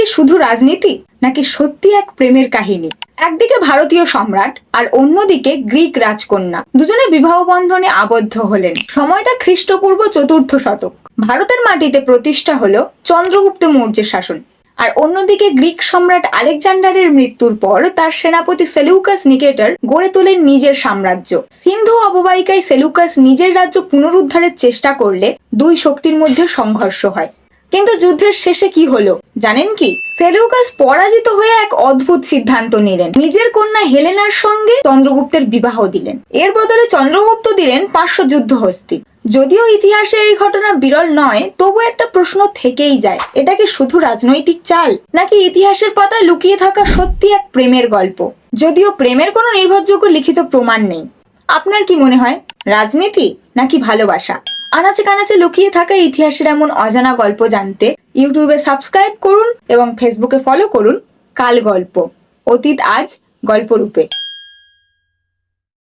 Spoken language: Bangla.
কি শুধু রাজনীতি, নাকি সত্যি এক প্রেমের কাহিনী? একদিকে ভারতীয় সম্রাট আর অন্যদিকে গ্রিক রাজকন্যা দুজনে বিবাহ বন্ধনে আবদ্ধ হলেন। সময়টা খ্রিস্টপূর্ব 4th শতক। ভারতের মাটিতে প্রতিষ্ঠা হলো চন্দ্রগুপ্ত মৌর্যের শাসন। আর অন্যদিকে গ্রিক সম্রাট আলেকজান্ডারের মৃত্যুর পর তার সেনাপতি সেলুকাস নিকেটর গড়ে তোলেন নিজের সাম্রাজ্য। সিন্ধু অববাহিকায় সেলুকাস নিজের রাজ্য পুনরুদ্ধারের চেষ্টা করলে দুই শক্তির মধ্যে সংঘর্ষ হয়। কিন্তু যুদ্ধের শেষে কি হলো জানেন কি? সেলুকাস পরাজিত হয়ে এক অদ্ভুত সিদ্ধান্ত নিলেন। নিজের কন্যা হেলেনার সঙ্গে চন্দ্রগুপ্তের বিবাহ দিলেন। এর বদলে চন্দ্রগুপ্ত দিলেন 500 যুদ্ধ হস্তি। যদিও ইতিহাসে এই ঘটনা বিরল নয়, তবু একটা প্রশ্ন থেকেই যায়, এটা কি শুধু রাজনৈতিক চাল, নাকি ইতিহাসের পাতায় লুকিয়ে থাকা সত্যি এক প্রেমের গল্প? যদিও প্রেমের কোনো নির্ভরযোগ্য লিখিত প্রমাণ নেই, আপনার কি মনে হয়, রাজনীতি নাকি ভালোবাসা? আনাচে কানাচে লুকিয়ে থাকা ইতিহাসের এমন অজানা গল্প জানতে ইউটিউবে সাবস্ক্রাইব করুন এবং ফেসবুকে ফলো করুন কাল গল্প, অতীত আজ গল্পরূপে।